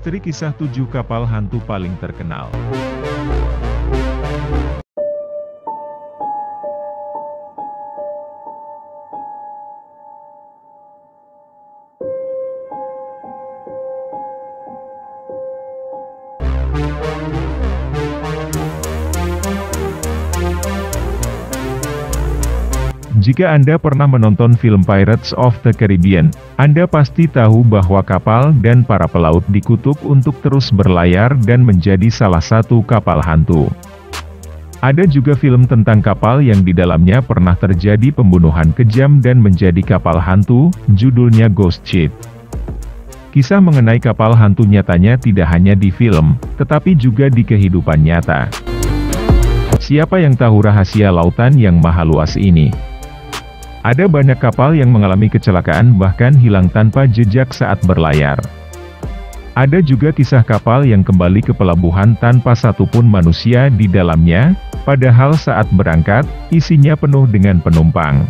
Misteri kisah 7 kapal hantu paling terkenal. Jika Anda pernah menonton film Pirates of the Caribbean, Anda pasti tahu bahwa kapal dan para pelaut dikutuk untuk terus berlayar dan menjadi salah satu kapal hantu. Ada juga film tentang kapal yang di dalamnya pernah terjadi pembunuhan kejam dan menjadi kapal hantu, judulnya Ghost Ship. Kisah mengenai kapal hantu nyatanya tidak hanya di film, tetapi juga di kehidupan nyata. Siapa yang tahu rahasia lautan yang maha luas ini? Ada banyak kapal yang mengalami kecelakaan bahkan hilang tanpa jejak saat berlayar. Ada juga kisah kapal yang kembali ke pelabuhan tanpa satupun manusia di dalamnya, padahal saat berangkat, isinya penuh dengan penumpang.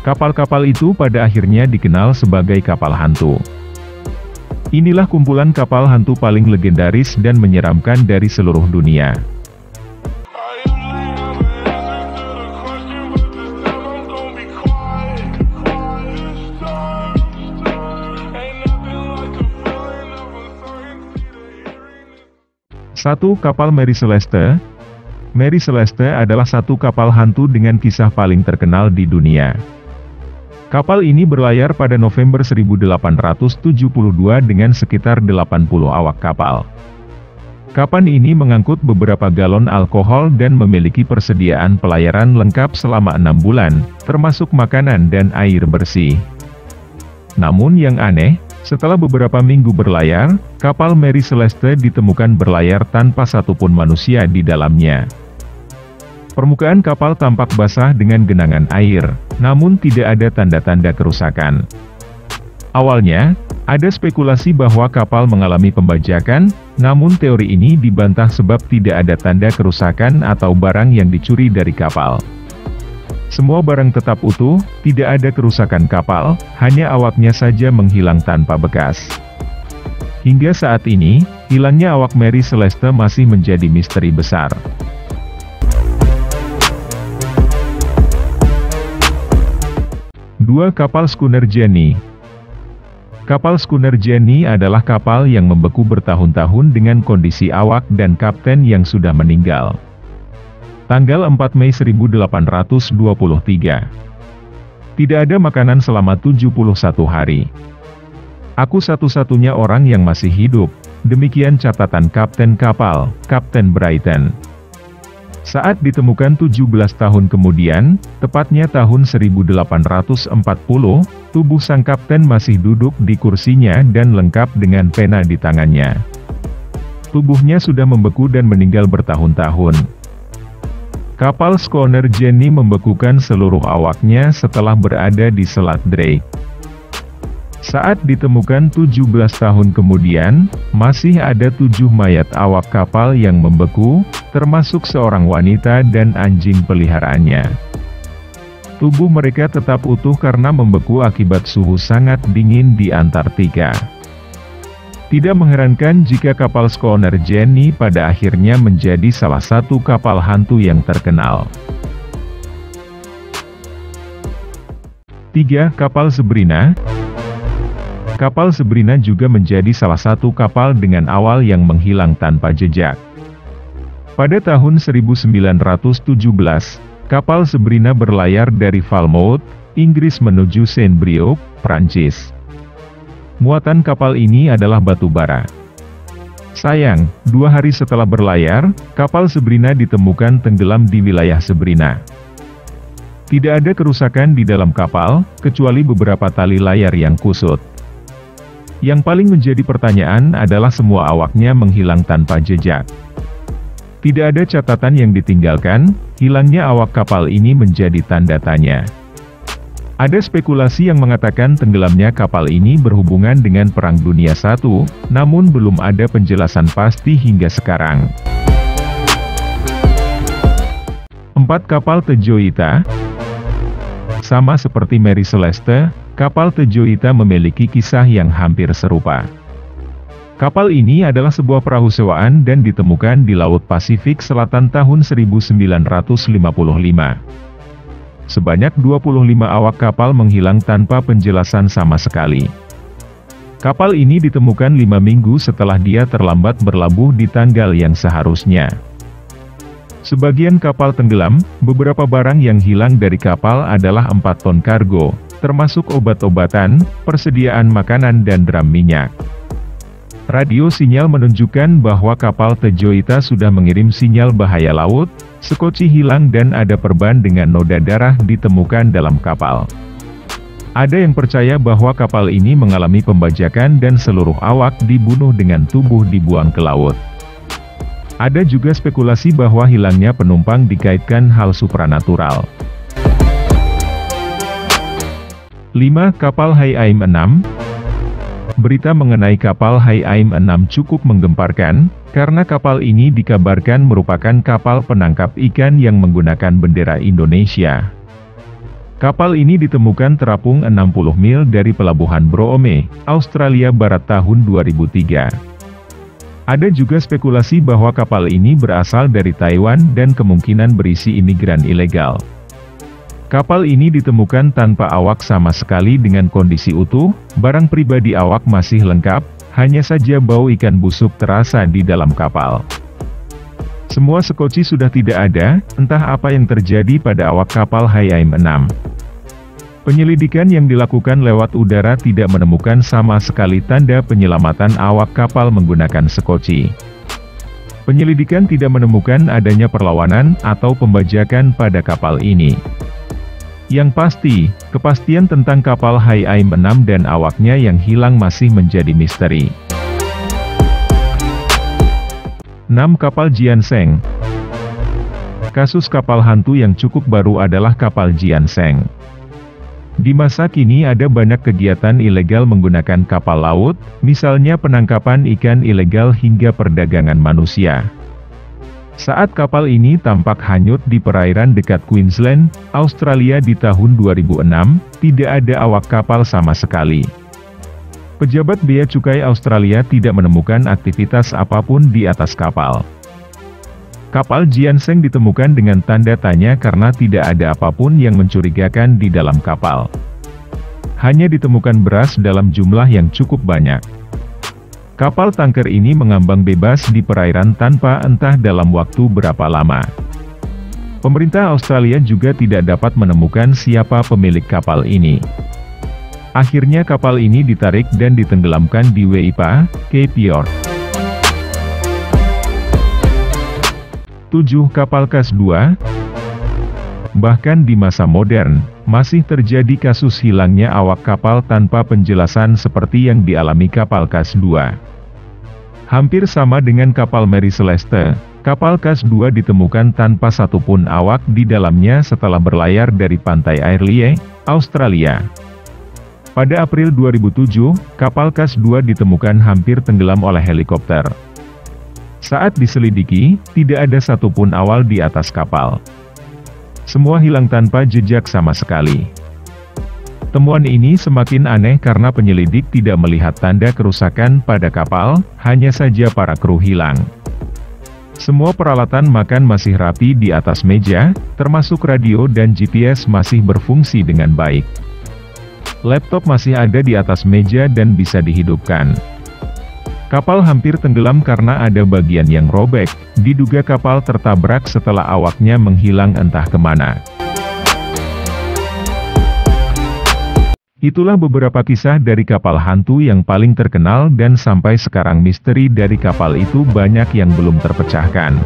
Kapal-kapal itu pada akhirnya dikenal sebagai kapal hantu. Inilah kumpulan kapal hantu paling legendaris dan menyeramkan dari seluruh dunia. Satu, kapal Mary Celeste. Mary Celeste adalah satu kapal hantu dengan kisah paling terkenal di dunia. Kapal ini berlayar pada November 1872 dengan sekitar 80 awak kapal. Kapal ini mengangkut beberapa galon alkohol dan memiliki persediaan pelayaran lengkap selama 6 bulan, termasuk makanan dan air bersih. Namun yang aneh, setelah beberapa minggu berlayar, kapal Mary Celeste ditemukan berlayar tanpa satupun manusia di dalamnya. Permukaan kapal tampak basah dengan genangan air, namun tidak ada tanda-tanda kerusakan. Awalnya, ada spekulasi bahwa kapal mengalami pembajakan, namun teori ini dibantah sebab tidak ada tanda kerusakan atau barang yang dicuri dari kapal. Semua barang tetap utuh, tidak ada kerusakan kapal, hanya awaknya saja menghilang tanpa bekas. Hingga saat ini, hilangnya awak Mary Celeste masih menjadi misteri besar. Dua, kapal Schooner Jenny. Kapal Schooner Jenny adalah kapal yang membeku bertahun-tahun dengan kondisi awak dan kapten yang sudah meninggal. Tanggal 4 Mei 1823. Tidak ada makanan selama 71 hari. Aku satu-satunya orang yang masih hidup, demikian catatan kapten kapal, Kapten Brighton. Saat ditemukan 17 tahun kemudian, tepatnya tahun 1840, tubuh sang kapten masih duduk di kursinya dan lengkap dengan pena di tangannya. Tubuhnya sudah membeku dan meninggal bertahun-tahun. Kapal Schooner Jenny membekukan seluruh awaknya setelah berada di Selat Drake. Saat ditemukan 17 tahun kemudian, masih ada 7 mayat awak kapal yang membeku, termasuk seorang wanita dan anjing peliharaannya. Tubuh mereka tetap utuh karena membeku akibat suhu sangat dingin di Antartika. Tidak mengherankan jika kapal Schooner Jenny pada akhirnya menjadi salah satu kapal hantu yang terkenal. 3. Kapal Sabrina. Kapal Sabrina juga menjadi salah satu kapal dengan awal yang menghilang tanpa jejak. Pada tahun 1917, kapal Sabrina berlayar dari Falmouth, Inggris menuju Saint-Brieuc, Prancis. Muatan kapal ini adalah batu bara. Sayang, 2 hari setelah berlayar, kapal Sabrina ditemukan tenggelam di wilayah Sabrina. Tidak ada kerusakan di dalam kapal, kecuali beberapa tali layar yang kusut. Yang paling menjadi pertanyaan adalah semua awaknya menghilang tanpa jejak. Tidak ada catatan yang ditinggalkan, hilangnya awak kapal ini menjadi tanda tanya. Ada spekulasi yang mengatakan tenggelamnya kapal ini berhubungan dengan Perang Dunia I, namun belum ada penjelasan pasti hingga sekarang. 4. Kapal Tejoita. Sama seperti Mary Celeste, kapal Tejoita memiliki kisah yang hampir serupa. Kapal ini adalah sebuah perahu sewaan dan ditemukan di Laut Pasifik Selatan tahun 1955. Sebanyak 25 awak kapal menghilang tanpa penjelasan sama sekali. Kapal ini ditemukan 5 minggu setelah dia terlambat berlabuh di tanggal yang seharusnya. Sebagian kapal tenggelam, beberapa barang yang hilang dari kapal adalah 4 ton kargo, termasuk obat-obatan, persediaan makanan dan drum minyak. Radio sinyal menunjukkan bahwa kapal Tejoita sudah mengirim sinyal bahaya laut, sekoci hilang dan ada perban dengan noda darah ditemukan dalam kapal. Ada yang percaya bahwa kapal ini mengalami pembajakan dan seluruh awak dibunuh dengan tubuh dibuang ke laut. Ada juga spekulasi bahwa hilangnya penumpang dikaitkan hal supranatural. 5. Kapal Hai Aim 6. Berita mengenai kapal Hai Aim 6 cukup menggemparkan, karena kapal ini dikabarkan merupakan kapal penangkap ikan yang menggunakan bendera Indonesia. Kapal ini ditemukan terapung 60 mil dari pelabuhan Broome, Australia Barat tahun 2003. Ada juga spekulasi bahwa kapal ini berasal dari Taiwan dan kemungkinan berisi imigran ilegal. Kapal ini ditemukan tanpa awak sama sekali dengan kondisi utuh, barang pribadi awak masih lengkap, hanya saja bau ikan busuk terasa di dalam kapal. Semua sekoci sudah tidak ada, entah apa yang terjadi pada awak kapal Hai Aim 6. Penyelidikan yang dilakukan lewat udara tidak menemukan sama sekali tanda penyelamatan awak kapal menggunakan sekoci. Penyelidikan tidak menemukan adanya perlawanan atau pembajakan pada kapal ini. Yang pasti, kepastian tentang kapal Hai Aim 6 dan awaknya yang hilang masih menjadi misteri. 6. Kapal Jianseng. Kasus kapal hantu yang cukup baru adalah kapal Jianseng. Di masa kini ada banyak kegiatan ilegal menggunakan kapal laut, misalnya penangkapan ikan ilegal hingga perdagangan manusia. Saat kapal ini tampak hanyut di perairan dekat Queensland, Australia di tahun 2006, tidak ada awak kapal sama sekali. Pejabat Bea Cukai Australia tidak menemukan aktivitas apapun di atas kapal. Kapal Jianseng ditemukan dengan tanda tanya karena tidak ada apapun yang mencurigakan di dalam kapal. Hanya ditemukan beras dalam jumlah yang cukup banyak. Kapal tanker ini mengambang bebas di perairan tanpa entah dalam waktu berapa lama. Pemerintah Australia juga tidak dapat menemukan siapa pemilik kapal ini. Akhirnya kapal ini ditarik dan ditenggelamkan di Weipa, Cape York. 7. Kapal Kas 2. Bahkan di masa modern, masih terjadi kasus hilangnya awak kapal tanpa penjelasan seperti yang dialami kapal Kas 2. Hampir sama dengan kapal Mary Celeste, kapal Kas 2 ditemukan tanpa satupun awak di dalamnya setelah berlayar dari pantai Airlie, Australia. Pada April 2007, kapal Kas 2 ditemukan hampir tenggelam oleh helikopter. Saat diselidiki, tidak ada satupun awak di atas kapal. Semua hilang tanpa jejak sama sekali. Temuan ini semakin aneh karena penyelidik tidak melihat tanda kerusakan pada kapal, hanya saja para kru hilang. Semua peralatan makan masih rapi di atas meja, termasuk radio dan GPS masih berfungsi dengan baik. Laptop masih ada di atas meja dan bisa dihidupkan. Kapal hampir tenggelam karena ada bagian yang robek, diduga kapal tertabrak setelah awaknya menghilang entah kemana. Itulah beberapa kisah dari kapal hantu yang paling terkenal dan sampai sekarang misteri dari kapal itu banyak yang belum terpecahkan.